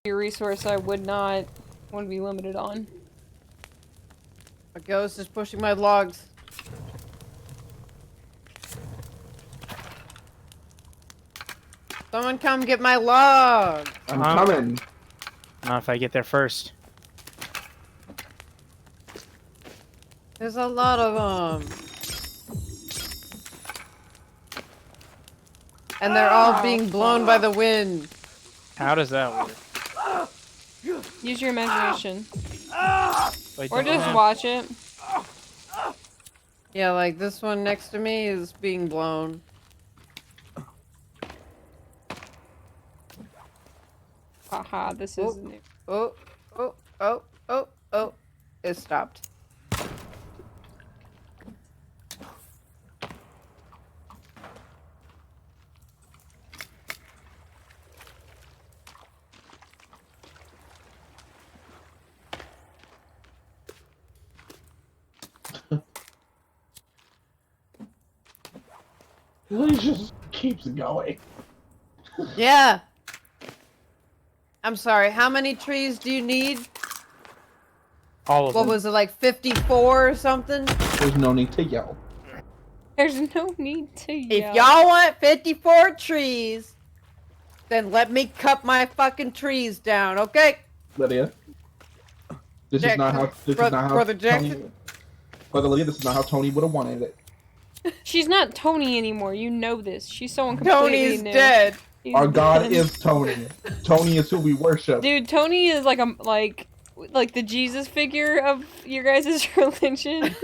Your resource I would not want to be limited on. A ghost is pushing my logs. Someone come get my log! I'm coming. Not if I get there first. There's a lot of them. And they're all being blown by the wind. How does that work? Use your imagination. Wait, Or don't just have- watch it. Yeah, like this one next to me is being blown. Haha, this is new. Oh, oh, oh, oh, oh. It stopped. He just keeps going. Yeah. I'm sorry, how many trees do you need? All of What them. was it, like 54 or something? There's no need to yell. There's no need to yell. If y'all want 54 trees, then let me cut my fucking trees down, okay? Lydia. This is not how. This is not how. Brother Tony, Jackson? Brother Lydia, this is not how Tony would have wanted it. She's not Tony anymore, you know this. She's someone completely Tony's new. dead. He's Our God dead. is Tony. Tony is who we worship. Dude, Tony is like like the Jesus figure of your guys' religion.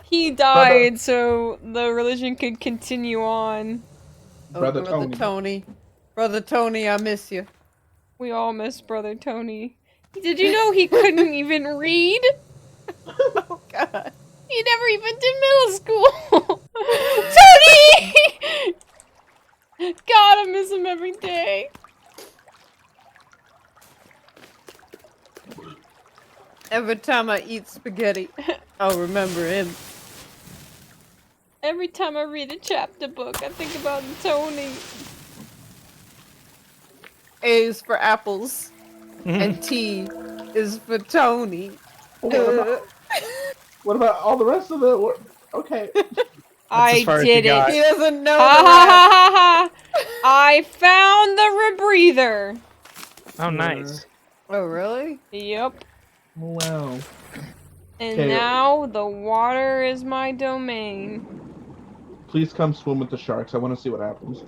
He died so the religion could continue on. Brother Brother Tony. Tony. Brother Tony, I miss you. We all miss Brother Tony. Did you know he couldn't even read? Oh, God. He never even did middle school. Tony! God, I miss him every day. Every time I eat spaghetti, I'll remember him. Every time I read a chapter book, I think about Tony. A is for apples, and T is for Tony. What about all the rest of the? Okay. I as far as did you got. it. He doesn't know Ha the ha rest. ha ha ha! I found the rebreather. Oh, nice. Oh, really? Yep. Wow. And Okay. now the water is my domain. Please come swim with the sharks. I want to see what happens.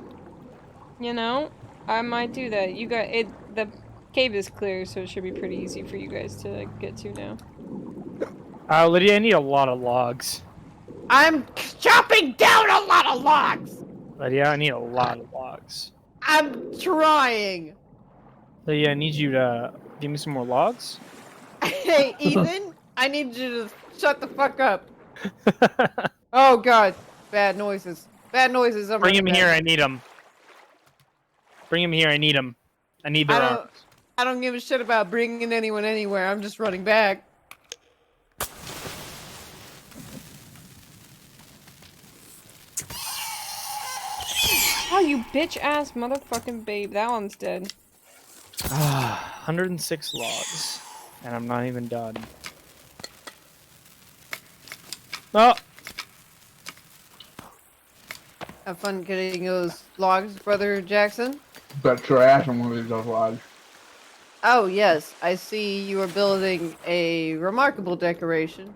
You know, I might do that. You got it. The cave is clear, so it should be pretty easy for you guys to get to now. Lydia, I need a lot of logs. I'm chopping down a lot of logs! Lydia, I need a lot of logs. I'm trying! Lydia, I need you to give me some more logs. Hey, Ethan, I need you to shut the fuck up. Oh, God. Bad noises. Bad noises. I'm Bring him running here, back. I need him. Bring him here, I need him. I need their arms. I don't give a shit about bringing anyone anywhere. I'm just running back. Oh, you bitch ass motherfucking babe. That one's dead. 106 logs. And I'm not even done. Oh! Have fun getting those logs, Brother Jackson. Bet your ass on one of those logs. Oh, yes. I see you are building a remarkable decoration.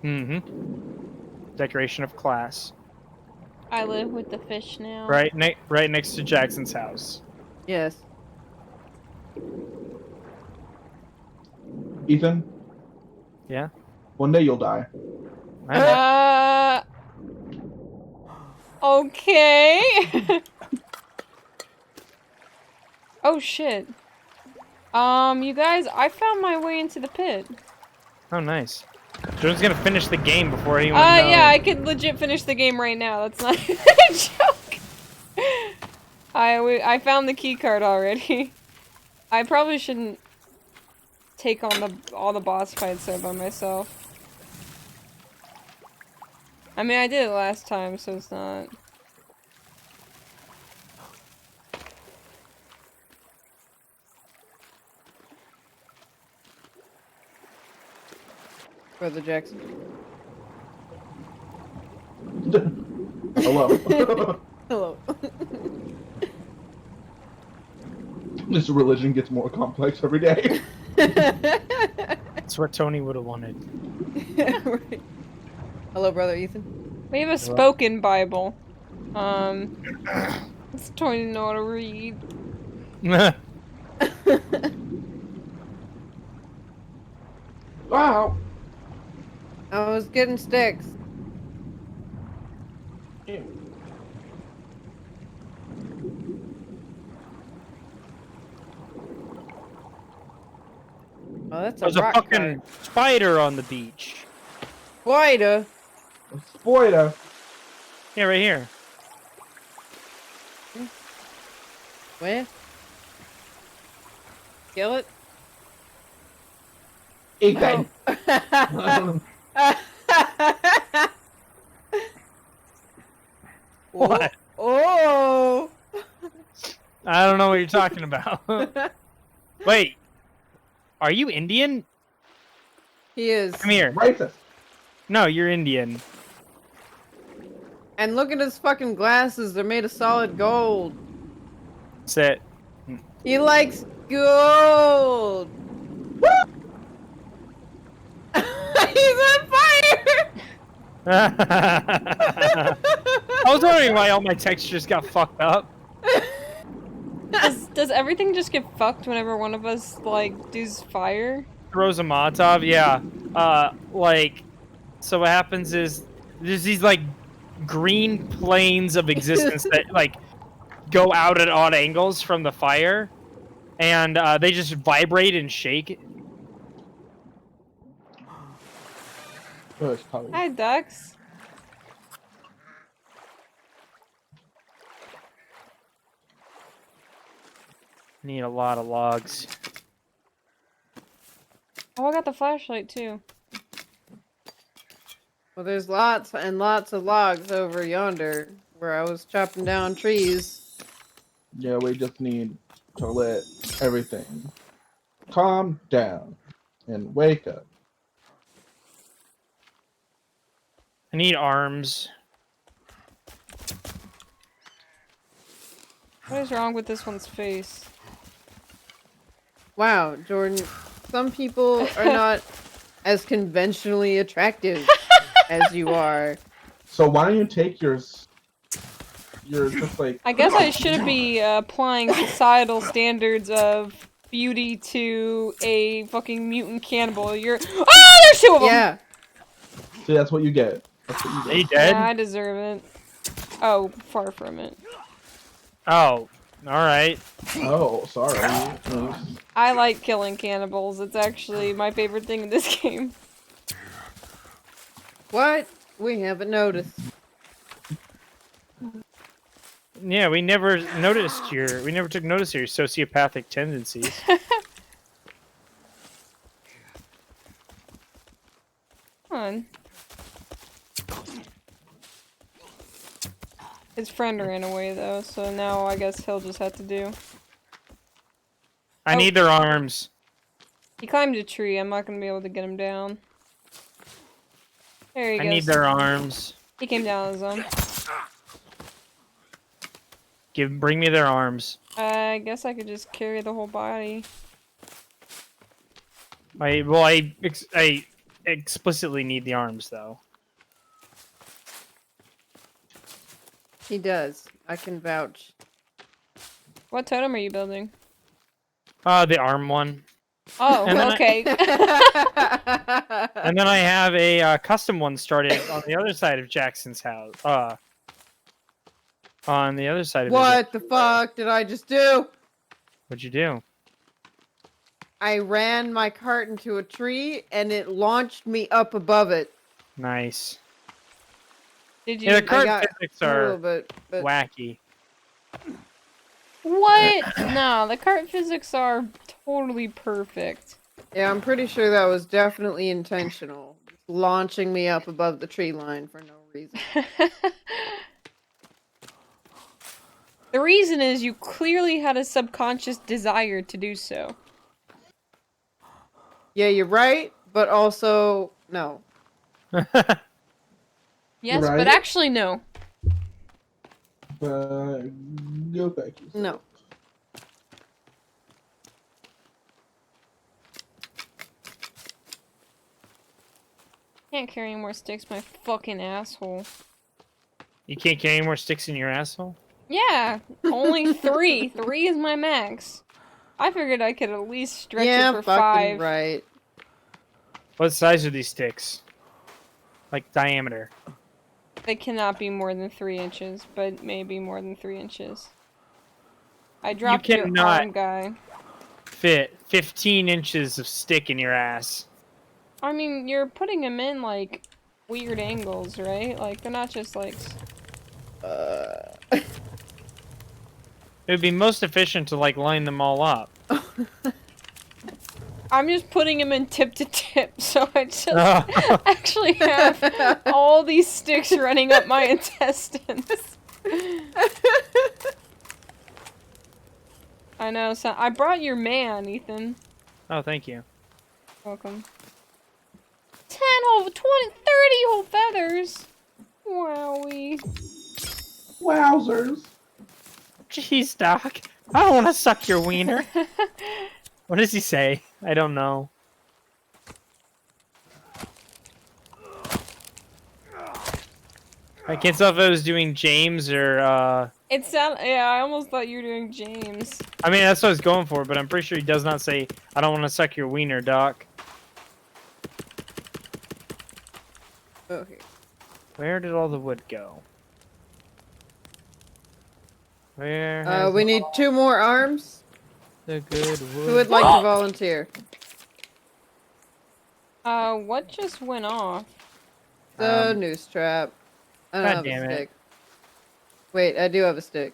Mm-hmm. Decoration of class. I live with the fish now. Right next to Jackson's house. Yes. Ethan, Yeah? one day you'll die. I know. Okay. Oh shit. You guys, I found my way into the pit. Oh, nice. Jordan's gonna finish the game before anyone Yeah, I could legit finish the game right now. That's not even a joke. I found the key card already. I probably shouldn't take on all the boss fights there by myself. I mean, I did it last time, so it's not. Brother Jackson. Hello. Hello. This religion gets more complex every day. That's what Tony would have wanted. Right. Hello, Brother Ethan. We have a spoken Bible. It's trying to know how to read. Wow. I was getting sticks. Oh, that's a There's a rock fucking spider on the beach. spider. Spoiler. Yeah, right here. Where? Kill it? Eat that. What? Oh! I don't know what you're talking about. Wait. Are you Indian? He is. Come here. Racist. No, you're Indian. And look at his fucking glasses. They're made of solid gold. Sit. He likes gold. He's on fire! I was wondering why all my textures got fucked up. Does everything just get fucked whenever one of us, like, does fire? Throws a Molotov, yeah. So what happens is there's these like green planes of existence that like go out at odd angles from the fire, and they just vibrate and shake. Hi, ducks. Need a lot of logs. Oh, I got the flashlight too. Well, there's lots and lots of logs over yonder where I was chopping down trees. Yeah, we just need to let everything calm down and wake up. I need arms. What is wrong with this one's face? Wow, Jordan, some people are not as conventionally attractive as you are. So why don't you take yours? You're just like. I guess I should be applying societal standards of beauty to a fucking mutant cannibal. You're— oh, there's two of them! Yeah. See, that's what you get. That's what you Are you get. dead? Yeah, I deserve it. Oh, far from it. Oh, alright. Oh, sorry. I like killing cannibals. It's actually my favorite thing in this game. What? We haven't noticed. Yeah, we never noticed we never took notice of your sociopathic tendencies. Come on. His friend ran away though, so now I guess he'll just have to do. I need their arms. He climbed a tree. I'm not gonna be able to get him down. There he goes. I need their arms. He came down on his own. Bring me their arms. I guess I could just carry the whole body. I explicitly need the arms though. He does. I can vouch. What totem are you building? The arm one. Oh, And then okay. And then I have a custom one started on the other side of Jackson's house. On the other side of What the fuck did I just do? What'd you do? I ran my cart into a tree and it launched me up above it. Nice. Did you? Yeah, the cart got physics A little are bit, but wacky. What? No, the cart physics are totally perfect. yeah, I'm pretty sure that was definitely intentional. Launching me up above the tree line for no reason. The reason is you clearly had a subconscious desire to do so. Yeah, you're right, but also No. Yes, Right? but actually no. But go back. No. Can't carry any more sticks, my fucking asshole. You can't carry any more sticks in your asshole? Yeah, only 3. 3 is my max. I figured I could at least stretch Yeah, it for fucking 5. right. What size are these sticks? Like diameter? They cannot be more than 3 inches, but maybe more than 3 inches. I dropped your cannot- arm guy. Fit 15 inches of stick in your ass. I mean, you're putting them in, like, weird angles, right? Like, they're not just, like... It would be most efficient to, like, line them all up. I'm just putting them in tip to tip, so I just Oh. actually have all these sticks running up my intestines. I know, so I brought your man, Ethan. Oh, thank you. Welcome. 10 whole, 20, 30 whole feathers. Wowie. Wowzers. Jeez, Doc. I don't want to suck your wiener. What does he say? I don't know. I can't tell if I was doing James or, It sound yeah, I almost thought you were doing James. I mean, that's what I was going for, but I'm pretty sure he does not say, I don't want to suck your wiener, Doc. Okay. Where did all the wood go? Where has We need 2 more arms. the good wood? Who would like to volunteer? What just went off? The noose trap. I don't God have damn a it. stick. Wait, I do have a stick.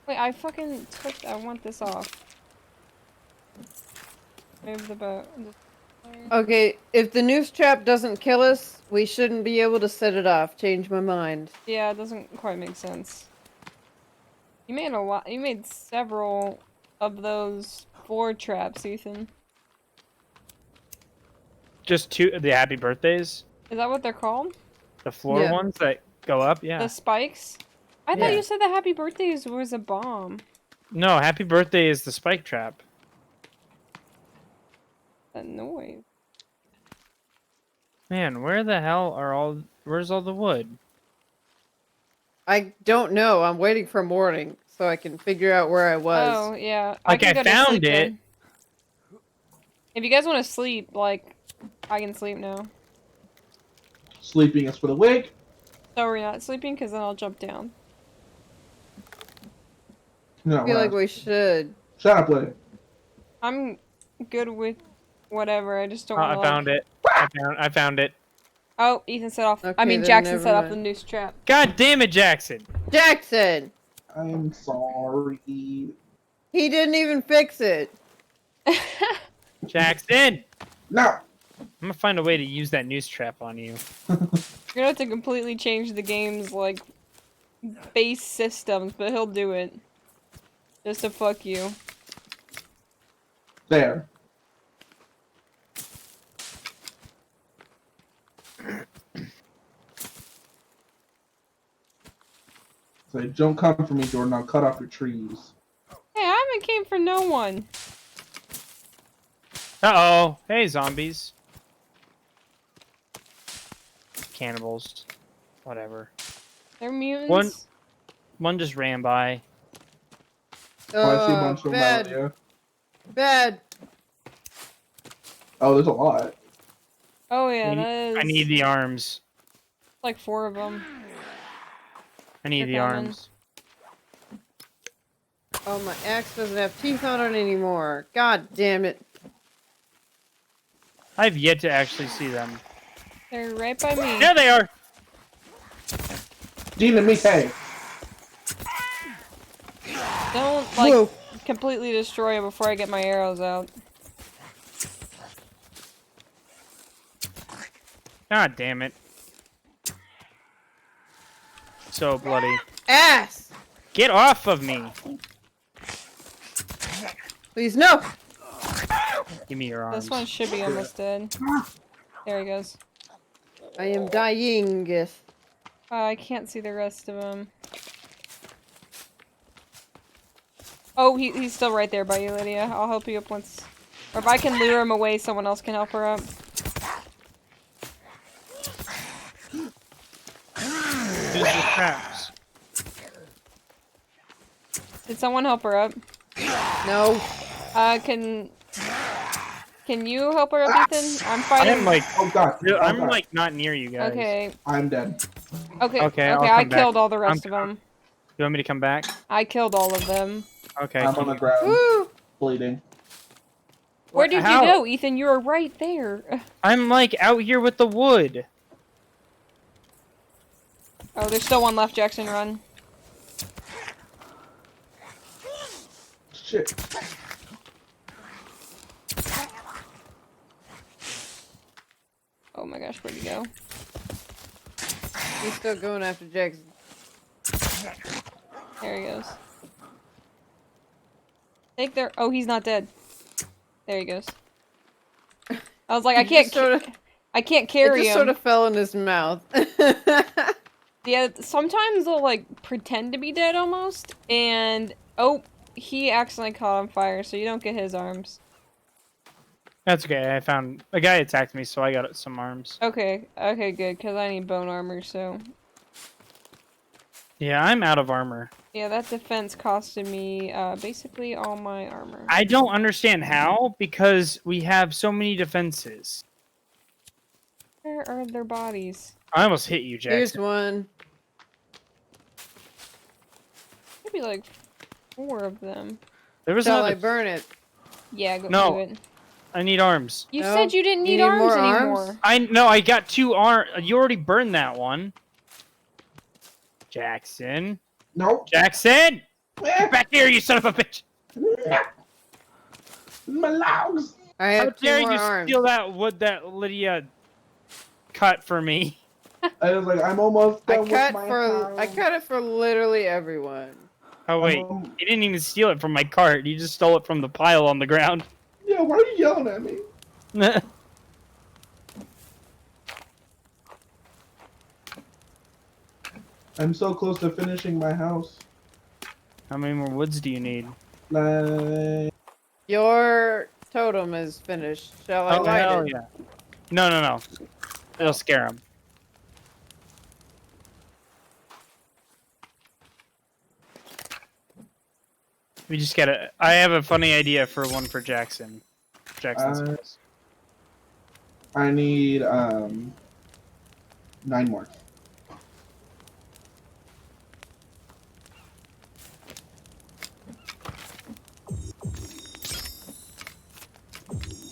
Wait, I fucking took. I want this off. Move the boat. Okay, if the noose trap doesn't kill us, we shouldn't be able to set it off. Change my mind. Yeah, it doesn't quite make sense. You made a lot. You made several of those floor traps, Ethan. Just 2, the happy birthdays? Is that what they're called? The floor Yeah. ones that go up? Yeah. The spikes? I Yeah. thought you said the happy birthdays was a bomb. No, happy birthday is the spike trap. That noise. Man, where the hell are where's all the wood? I don't know. I'm waiting for morning so I can figure out where I was. Oh, yeah. Like, can I go to found sleep it. then. If you guys want to sleep, like, I can sleep now. Sleeping is for the weak. So we're not sleeping, because then I'll jump down. No, I feel like we should. Shut up, lady. I'm good with whatever, I just don't Oh, want to, I found it. I found it. Oh, Ethan set off. I Okay, mean, then Jackson never set off mind. the noose trap. God damn it, Jackson! Jackson! I'm sorry. He didn't even fix it. Jackson! No. I'm gonna find a way to use that noose trap on you. You're gonna have to completely change the game's, like, base systems, but he'll do it. Just to fuck you. There. So don't come for me, Jordan. I'll cut off your trees. Hey, I haven't came for no one. Uh-oh. Hey, zombies. Cannibals. Whatever. They're mutants. One just ran by. Oh, I see a bunch of them bad. out there. Bad. Oh, there's a lot. Oh yeah, I that is. I need the arms. like 4 of them. I need They're the coming. arms. Oh, my axe doesn't have teeth on it anymore. God damn it. I've yet to actually see them. They're right by me. There they are! Dina Mite. Don't like Whoa. completely destroy it before I get my arrows out. God damn it. So bloody. Ass! Get off of me! Please, no! Give me your arms. This one should be almost dead. There he goes. I am dying. I can't see the rest of them. Oh, he's still right there by you, Lydia. I'll help you up once. Or if I can lure him away, someone else can help her up. Use the traps. Did someone help her up? No. Can you help her up, Ethan? I'm fighting. I'm like, Oh god. I'm like not near you guys. Okay. I'm dead. Okay. I'll I come killed back. all the rest of them. You want me to come back? I killed all of them. Okay. I'm on the ground, Woo! bleeding. Where did How? you go, Ethan? You were right there. I'm like out here with the wood. Oh, there's still one left, Jackson. Run. Shit. Oh my gosh, where'd he go? He's still going after Jackson. There he goes. Take their. Oh, he's not dead. There he goes. I was like, I He can't. just sort of- I can't It carry just him. sort of fell in his mouth. Yeah, sometimes they'll like pretend to be dead almost, and oh, he accidentally caught on fire, so you don't get his arms. That's okay. I found a guy attacked me, so I got some arms. Okay, good, because I need bone armor, so. Yeah, I'm out of armor. Yeah, that defense costed me basically all my armor. I don't understand how, because we have so many defenses. Where are their bodies? I almost hit you, Here's Jackson. one. Maybe like 4 of them. There was Shall I another. burn it? Yeah, go No. do it. I need arms. You No? said you didn't You need need arms more anymore. arms? I got 2 arms. You already burned that one. Jackson. Nope. Jackson! Get back here, you son of a bitch! My logs. I How have 2 dare more you arms. steal that wood that Lydia cut for me? I was like, I'm almost done with my I house. cut it for literally everyone. Oh wait, you didn't even steal it from my cart. You just stole it from the pile on the ground. Yeah, why are you yelling at me? I'm so close to finishing my house. How many more woods do you need? Like, Your totem is finished. Shall I Oh light hell it? yeah! No. It'll scare him. We just gotta. I have a funny idea for one for Jackson. Jackson's. I need 9 more.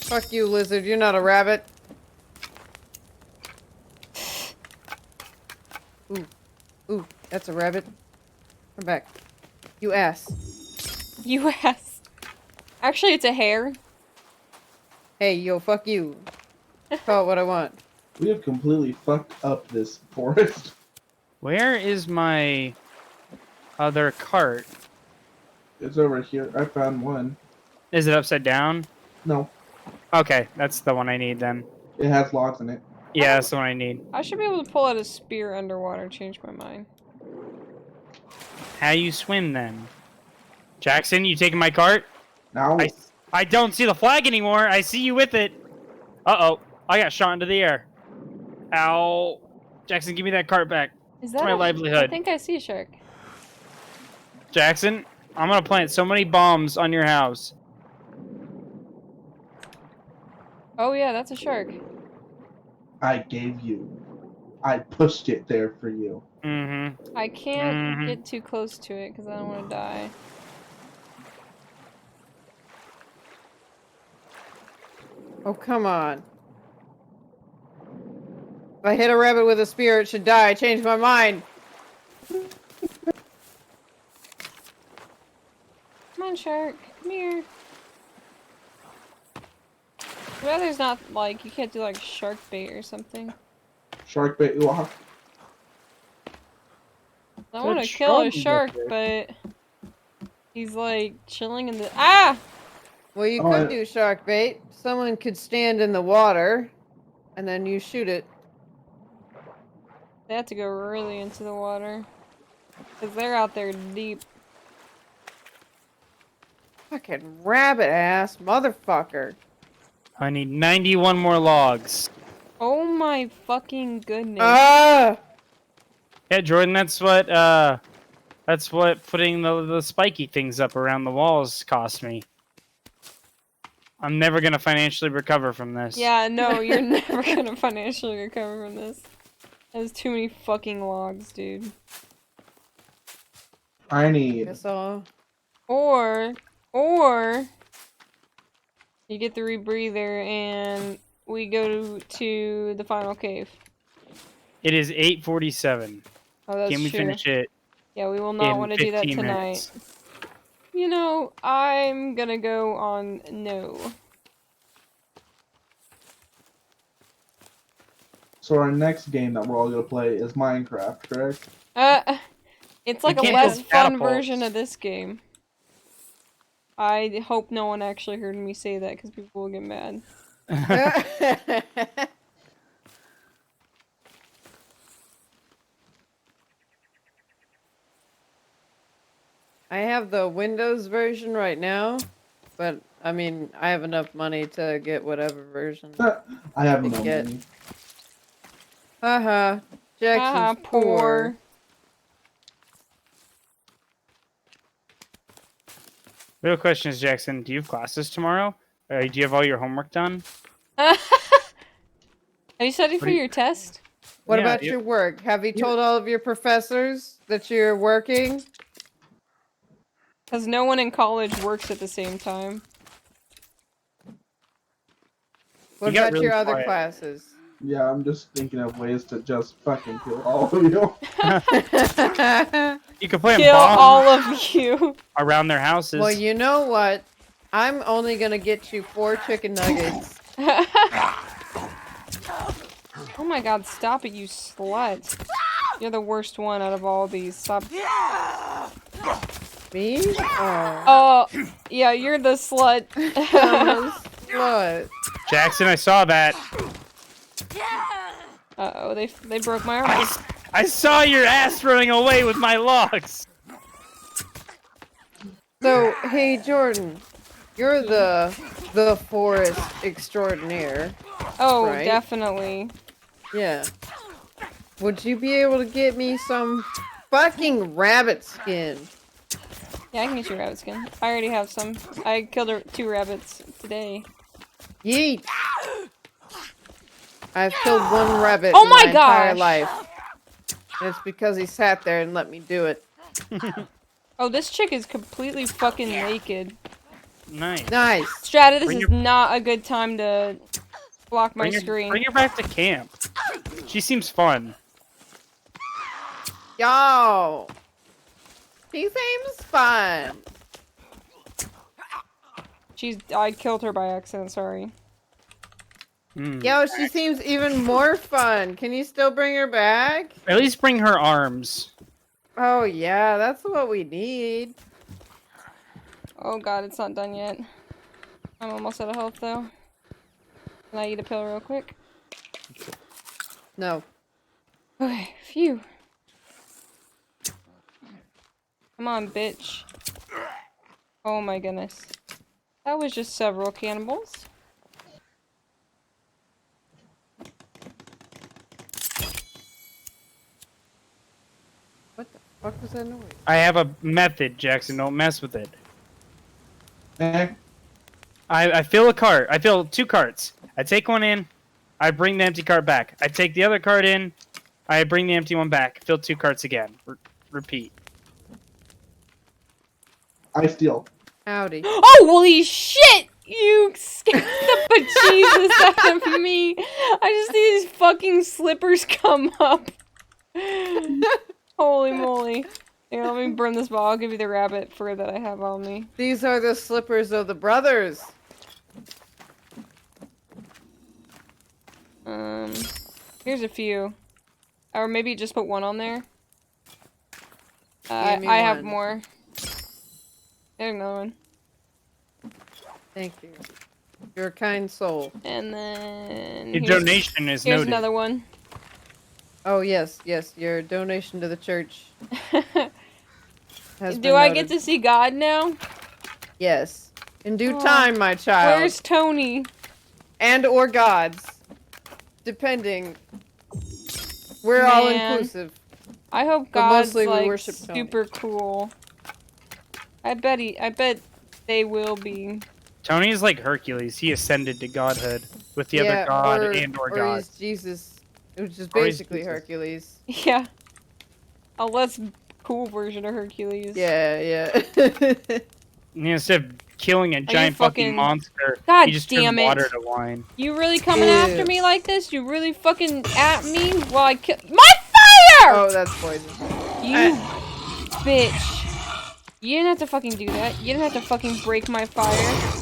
Fuck you, lizard. You're not a rabbit. Ooh, that's a rabbit. Come back. You ass. You asked. Actually, it's a hare. Hey, yo, fuck you. Call it what I want. We have completely fucked up this forest. Where is my other cart? It's over here. I found one. Is it upside down? No, Okay, that's the one I need then. it has logs in it. Yeah, that's the one I need. I should be able to pull out a spear underwater. Change my mind. How you swim then? Jackson, you taking my cart? Now, I don't see the flag anymore. I see you with it. Uh-oh. I got shot into the air. Ow. Jackson, give me that cart back. Is It's that my a- livelihood. I think I see a shark. Jackson, I'm gonna plant so many bombs on your house. Oh yeah, that's a shark. I gave you. I pushed it there for you. Mm-hmm. I can't Mhm. get too close to it because I don't want to die. Oh, come on. If I hit a rabbit with a spear, it should die. I changed my mind. Come on, shark. Come here. Too bad there's not, like, you can't do, like, shark bait or something. Shark bait. Ooh, I want to kill a shrubs up shark, there. but he's, like, chilling in the— Ah! Well, you Oh, could do shark bait. Someone could stand in the water, and then you shoot it. They have to go really into the water. Because they're out there deep. Fucking rabbit ass motherfucker. I need 91 more logs. Oh my fucking goodness. Ah! Yeah, Jordan, that's what putting the spiky things up around the walls cost me. I'm never gonna financially recover from this. Yeah, no, you're never gonna financially recover from this. There's too many fucking logs, dude. I need. Guess I'll... Or you get the rebreather and we go to the final cave. It is 8:47. Oh, that's Can we true. finish it? Yeah, we will not in want to do that 15 tonight. minutes? You know, I'm gonna go on no. So our next game that we're all gonna play is Minecraft, correct? It's like a can't less build fun catapults. version of this game. I hope no one actually heard me say that because people will get mad. I have the Windows version right now, but I mean, I have enough money to get whatever version. I have no Get- money. Haha, Jackson's poor. Real question is, Jackson, do you have classes tomorrow? Do you have all your homework done? Are you studying for do you- your test? What Yeah, about you- your work? Have you told all of your professors that you're working? Because no one in college works at the same time. What You got about really your other quiet. classes? Yeah, I'm just thinking of ways to just fucking kill all of you. You can play a Kill bomb all of you. around their houses. Well, you know what? I'm only gonna get you 4 chicken nuggets. Oh my god, stop it, you slut. You're the worst one out of all these. Stop. Me? Oh, Oh, yeah, you're the slut. I'm a slut. Jackson, I saw that. Uh-oh, they broke my arm. I saw your ass running away with my logs. So, hey Jordan, you're the forest extraordinaire. Oh, Right. definitely. Yeah. Would you be able to get me some fucking rabbit skin? Yeah, I can get you a rabbit skin. I already have some. I killed 2 rabbits today. Yeet! I've killed 1 rabbit Oh in my my entire gosh! life. And it's because he sat there and let me do it. Oh, this chick is completely fucking naked. Nice. Nice. Strata, this Bring is your- not a good time to block my screen. Bring her back to camp. She seems fun. Yo! He seems fun. I killed her by accident, sorry. Yo, she seems even more fun. Can you still bring her back? At least bring her arms. Oh yeah, that's what we need. Oh god, it's not done yet. I'm almost out of health though. Can I eat a pill real quick? No. Okay, phew. Come on, bitch. Oh my goodness. That was just several cannibals. What the fuck was that noise? I have a method, Jackson. Don't mess with it. Eh? I fill a cart. I fill 2 carts. I take one in. I bring the empty cart back. I take the other cart in. I bring the empty one back. Fill 2 carts again. Repeat. I steal. Howdy. Oh, holy shit! You scared the bejesus out of me! I just see these fucking slippers come up. Holy moly. Here, let me burn this ball. I'll give you the rabbit fur that I have on me. These are the slippers of the brothers. Here's a few. Or maybe just put 1 on there. Give me I have one. more. There's another one. Thank you. You're a kind soul. And then Your donation is here's noted. another one. Oh yes, yes. Your donation to the church has Do been I noted. get to see God now? Yes. In due Oh, time, my child. Where's Tony? And or gods. Depending. We're all Man. inclusive. I hope But God's mostly we like worship Tony. super cool. I bet they will be. Tony is like Hercules. He ascended to godhood with the other god or or god. he's Jesus. Which is Or he's basically Jesus. Hercules. Yeah. A less cool version of Hercules. Yeah, yeah. Instead of killing a giant fucking fucking- monster, God he just damn turned it. water to wine. You really coming Ew. after me like this? You really fucking at me while I kill- MY FIRE! Oh, that's poison. You bitch. You didn't have to fucking do that. You didn't have to fucking break my fire.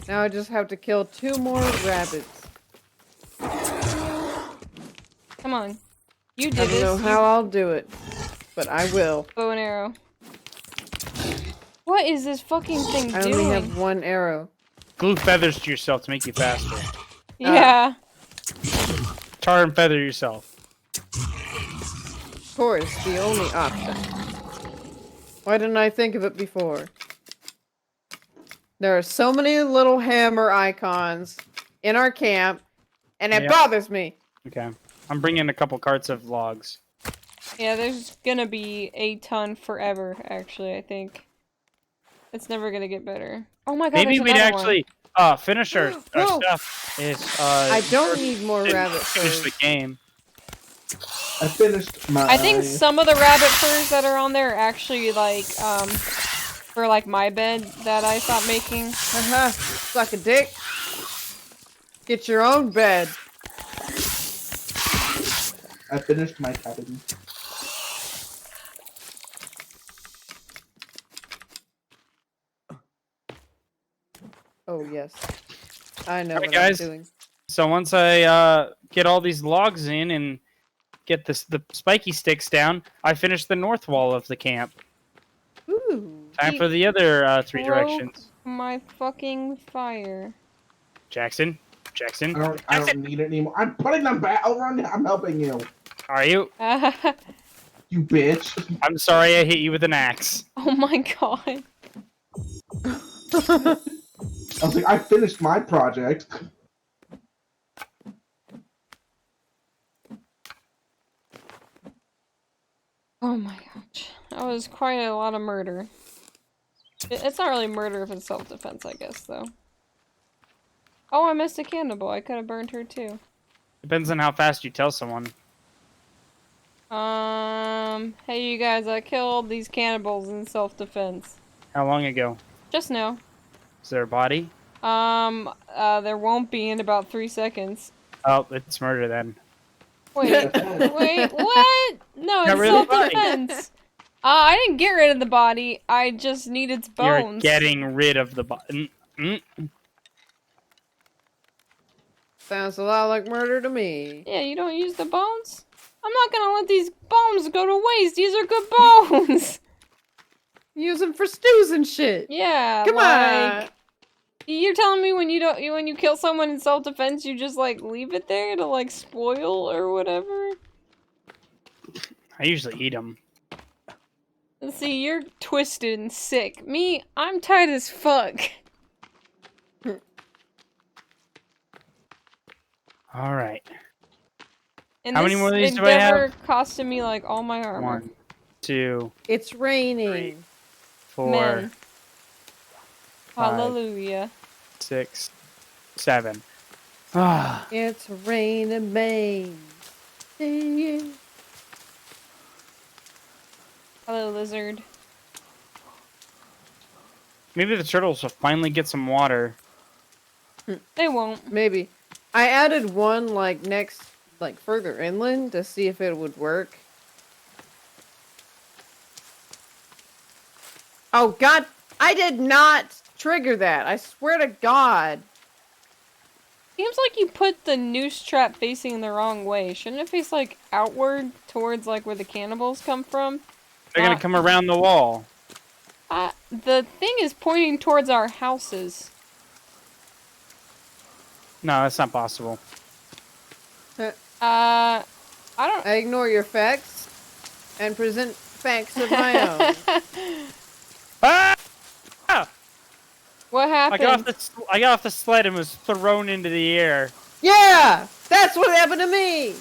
Now I just have to kill 2 more rabbits. Come on. You I did don't this. know You how I'll do it, but I will. bow and arrow. What is this fucking thing I only doing? have 1 arrow. Glue feathers to yourself to make you faster. Yeah. Tar and feather yourself. Of course, the only option. Why didn't I think of it before? There are so many little hammer icons in our camp, and it Yeah. bothers me. Okay. I'm bringing a couple carts of logs. Yeah, there's gonna be a ton forever, actually, I think. It's never gonna get better. Oh my god, Maybe there's we'd another actually finish our Whoa. stuff. Is I don't need more and rabbit finish the furs. game. I finished my. I think some of the rabbit furs that are on there are actually, like, for, like, my bed that I stopped making. Haha, suck a dick. Get your own bed. I finished my cabin. Oh yes, I know Alright, what guys. I'm doing. So once I get all these logs in and get the spiky sticks down, I finish the north wall of the camp. Ooh. Time for the other 3 Broke directions. my fucking fire. Jackson? Jackson? I don't need it anymore. I'm putting them back over on. I'm helping you. Are you? You bitch. I'm sorry I hit you with an axe. Oh my god. I was like, I finished my project. Oh my gosh. That was quite a lot of murder. It's not really murder if it's self-defense, I guess, though. Oh, I missed a cannibal. I could have burned her, too. Depends on how fast you tell someone. Hey you guys, I killed these cannibals in self-defense. How long ago? Just now. Is there a body? There won't be in about 3 seconds. Oh, it's murder then. Wait, wait, what? No, Got it's rid of the body. self-defense. I didn't get rid of the body. I just need its bones. You're getting rid of the body. Sounds a lot like murder to me. Yeah, you don't use the bones? I'm not gonna let these bones go to waste. These are good bones. Use them for stews and shit. Yeah, Come like, on. you're telling me when you kill someone in self-defense, you just like leave it there to like spoil or whatever? I usually eat them. See, you're twisted and sick. Me, I'm tight as fuck. All right. And How many more of these do I have? endeavor costed me like all my armor. 1, 2, It's raining. 3, 4, Men. 5, Hallelujah. 6, 7. Ah, It's raining, man. Yeah. Hello, lizard. maybe the turtles will finally get some water. They won't. Maybe. I added one like further inland to see if it would work. Oh god, I did not trigger that. I swear to god. Seems like you put the noose trap facing the wrong way. Shouldn't it face like outward towards like where the cannibals come from? They're gonna come around the wall. The thing is pointing towards our houses. No, that's not possible. I don't. I ignore your facts and present facts of my own. Ah! What I happened? got off the sled and was thrown into the air. Yeah! That's what happened to me!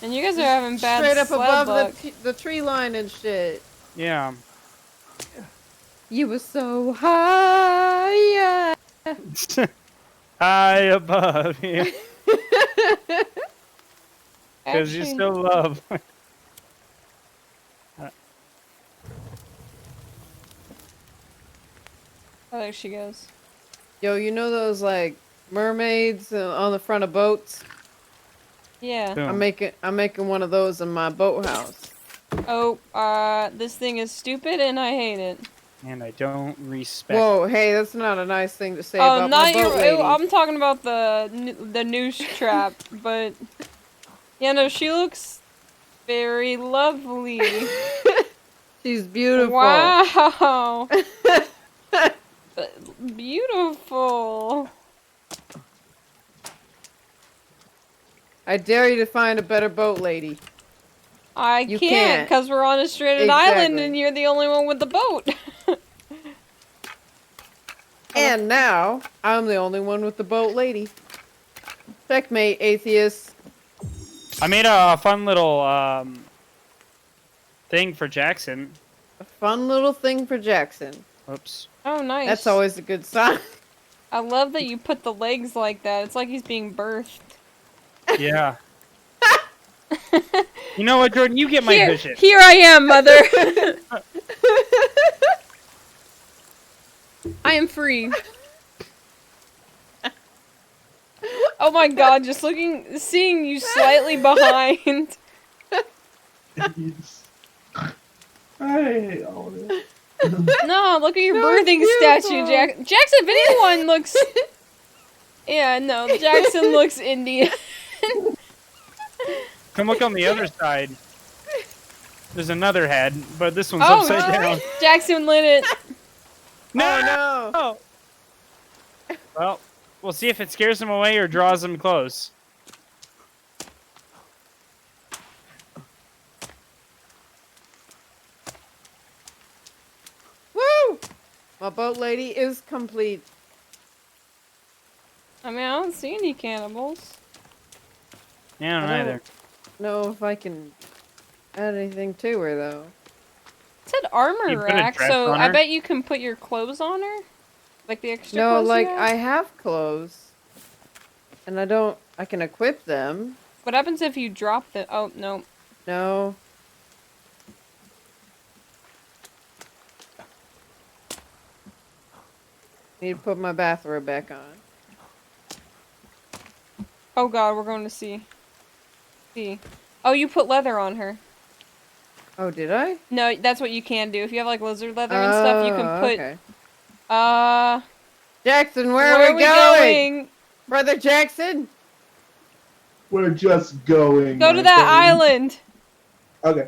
And you guys are having bad Straight up sled above luck. the tree line and shit. Yeah. You were so high. Yeah. High above you. Because you Actually- still love. Oh, there she goes. Yo, you know those like mermaids on the front of boats? Yeah. Boom. I'm making one of those in my boathouse. Oh, this thing is stupid and I hate it. And I don't respect. Whoa, hey, that's not a nice thing to say Oh, about not my boat your. lady. I'm talking about the noose trap, but yeah, no, she looks very lovely. She's beautiful. Wow. Beautiful. I dare you to find a better boat lady. I You can't, can't. because we're on a stranded island Exactly. and you're the only one with the boat. And now, I'm the only one with the boat lady. Checkmate, atheist. I made a fun little thing for Jackson. A fun little thing for Jackson. Oops. Oh, nice. That's always a good sign. I love that you put the legs like that. It's like he's being birthed. Yeah. You know what, Jordan? You get my vision. Here I am, mother. I am free. Oh my god, just seeing you slightly behind. I hate all this. No, look at your No, birthing it's statue, beautiful. Jackson, if anyone looks... Yeah, no, Jackson looks Indian. Come look on the other side. There's another head, but this one's Oh, upside down. Jackson lit it. No! Oh Well, we'll see if it scares him away or draws him close. no! Woo! My boat lady is complete. I mean, I don't see any cannibals. Yeah, I don't I either. don't know if I can add anything to her, though. It said armor You put a rack, dress so on I her? bet you can put your clothes on her? Like the extra No, clothes like, you have? I have clothes. And I can equip them. What happens if you drop the... Oh, no. No. Need to put my bathrobe back on. Oh god, we're going to see. See. Oh, you put leather on her. Oh, did I? No, that's what you can do. If you have like lizard leather and stuff, you can put... Okay. Jackson, where where are we going? Brother Jackson? We're just going. Go my to that friends. island! Okay.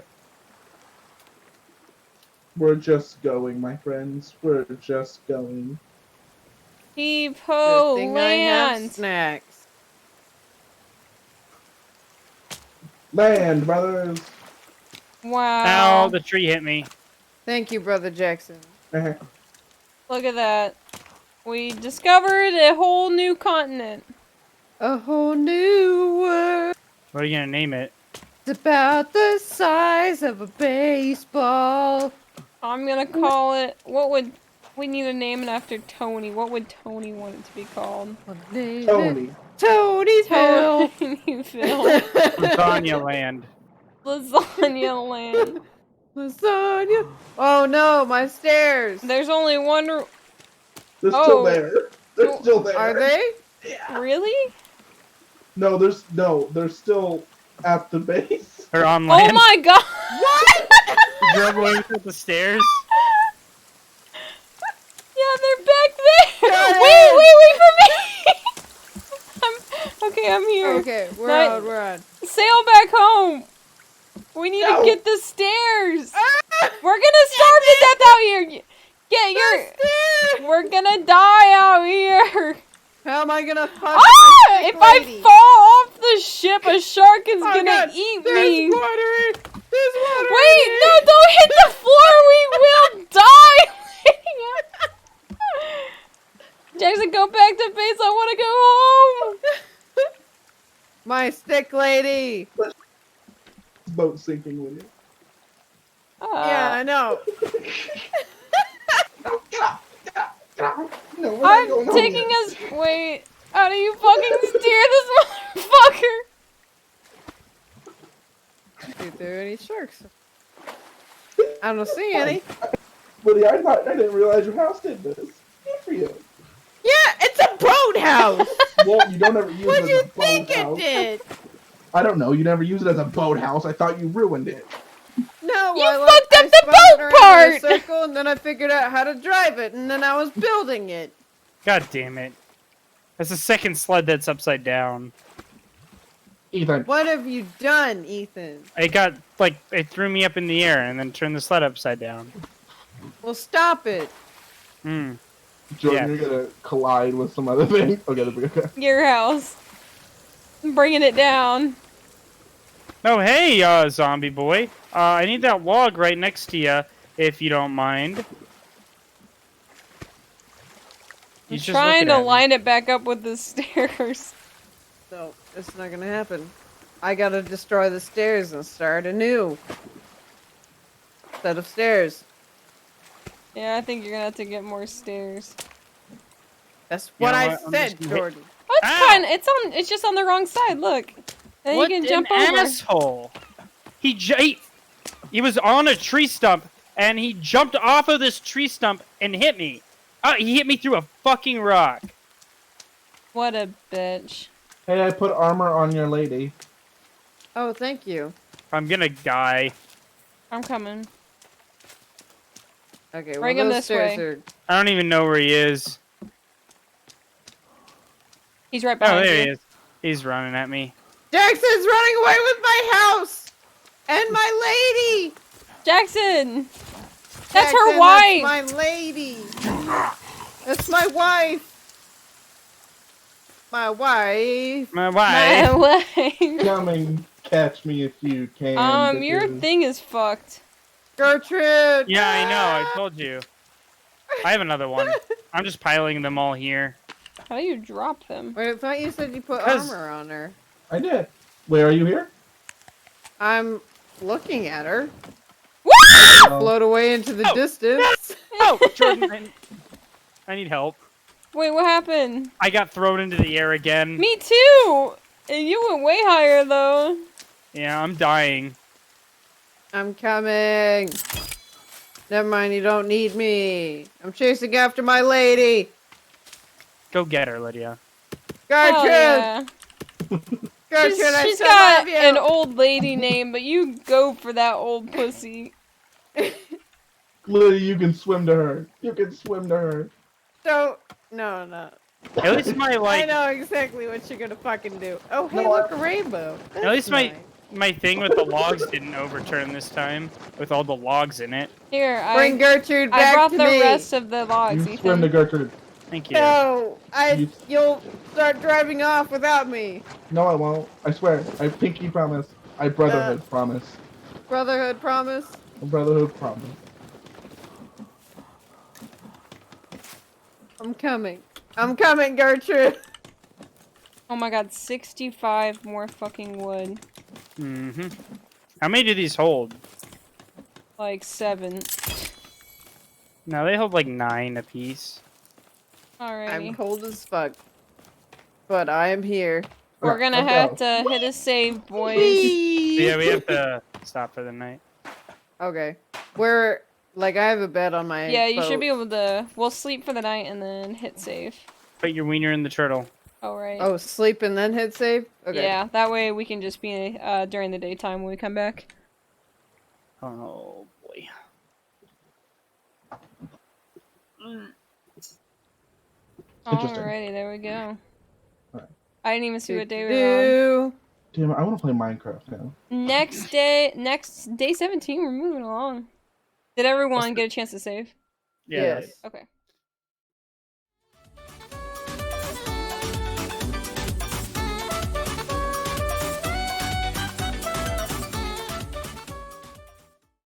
We're just going, my friends. We're just going. Heave ho, Good thing I have land! snacks. Land, brothers. Wow. Ow, the tree hit me. Thank you, Brother Jackson. Look at that. We discovered a whole new continent. A whole new world. What are you gonna name it? It's about the size of a baseball. I'm gonna call it... What would... We need to name it after Tony. What would Tony want it to be called? Tony. Tony'sville. Tonyville. Lasagna Land. Lasagna land. Lasagna. Oh no, my stairs. There's only one... They're Oh. still there. They're still there. Are they? Really? No, they're still at the base. Or on Oh land. my god! What? You drove away with the stairs. Yeah, they're back there! Got Wait for me! I'm here. Okay, we're Right. on, we're on. Sail back home! We need No. to get the stairs. We're gonna starve to death out here. Get your. We're gonna die out here. How am I gonna fuck Ah! my If sick I lady? fall off the ship, a shark is Oh, gonna God, eat there's me. water in. There's water Wait, in no, here. don't hit the floor. We will die. Jackson, go back to base. I want to go home. My stick lady. Boat sinking with you. Yeah, I know. No, get out. Get out. Get out. No, we're not I'm going home taking yet. us. Wait, how do you fucking steer this motherfucker? See if there are any sharks. I don't see any. Buddy, I didn't realize your house did this. Good for you. Yeah, it's a boathouse. Well, you don't ever use What it do you as a think it boathouse. did? I don't know. You never use it as a boathouse. I thought you ruined it. No, You I fucked up I the spun it boat around in a part! circle, and then I figured out how to drive it, and then I was building it. God damn it. That's the second sled that's upside down. Ethan. What have you done, Ethan? It got, like, it threw me up in the air and then turned the sled upside down. Well, stop it. Hmm. Jordan, Yeah. you're gonna collide with some other thing. Okay. Your house. I'm bringing it down. Oh, hey, zombie boy. I need that log right next to you, if you don't mind. I'm He's just trying looking to at me. line it back up with the stairs. No, it's not gonna happen. I gotta destroy the stairs and start anew. Set of stairs. Yeah, I think you're gonna have to get more stairs. That's You what know I what? I'm said, just gonna hit- Jordan. Oh, it's Ow! fine. It's just on the wrong side. Look, and What you can an jump over. asshole! He was on a tree stump, and he jumped off of this tree stump and hit me. He hit me through a fucking rock. What a bitch. Hey, I put armor on your lady. Oh, thank you. I'm gonna die. I'm coming. Okay, Bring well, him those this stairs way. are... I don't even know where he is. He's right Oh, behind there you. he is. He's running at me. Jackson's running away with my house! And my lady! Jackson! That's Jackson, her wife! That's my lady! That's my wife! My wife! My My wife. wife. Come and catch me if you can. Your because- thing is fucked. Gertrude! Yeah, I know. I told you. I have another one. I'm just piling them all here. How do you drop them? Wait, I thought you said you put 'Cause- armor on her. I did. Wait, are you here? I'm looking at her. Oh. Float away into the Oh, distance. Oh, Jordan, I need help. Wait, what happened? I got thrown into the air again. Me too! And you went way higher though. Yeah, I'm dying. I'm coming. Never mind, you don't need me. I'm chasing after my lady. Go get her, Lydia. Gertrude! Hell yeah. Gertrude, I She's still got love you. an old lady name, but you go for that old pussy. Lily, you can swim to her. You can swim to her. Don't. No. At least my I know exactly what you're gonna fucking do. Oh, hey, No, look, a rainbow. At least That's my thing with the logs didn't overturn this time. With all the logs in it. Here, Bring Gertrude back I brought to the me. rest of the logs, You swim to Ethan. Gertrude. Thank you. No, You- you'll start driving off without me. No, I won't. I swear. I pinky promise. I brotherhood promise. Brotherhood promise. A brotherhood promise. I'm coming. I'm coming, Gertrude. Oh my god, 65 more fucking wood. Mm-hmm. How many do these hold? Like 7. No, they hold like 9 apiece. Alrighty. I'm cold as fuck, but I am here. We're gonna Let's have go. to hit a save, boys. So yeah, we have to stop for the night. Okay. Where, like, I have a bed on my Yeah, you should boat. be able to. We'll sleep for the night and then hit save. Put your wiener in the turtle. Alright. Oh, sleep and then hit save? Okay. Yeah, that way we can just be during the daytime when we come back. Oh boy. Interesting. Alrighty, there we go. Alright. I didn't even see what day we were on. Damn, I want to play Minecraft now. Next day 17, we're moving along. Did everyone get a chance to save? Yeah. Yes. Okay.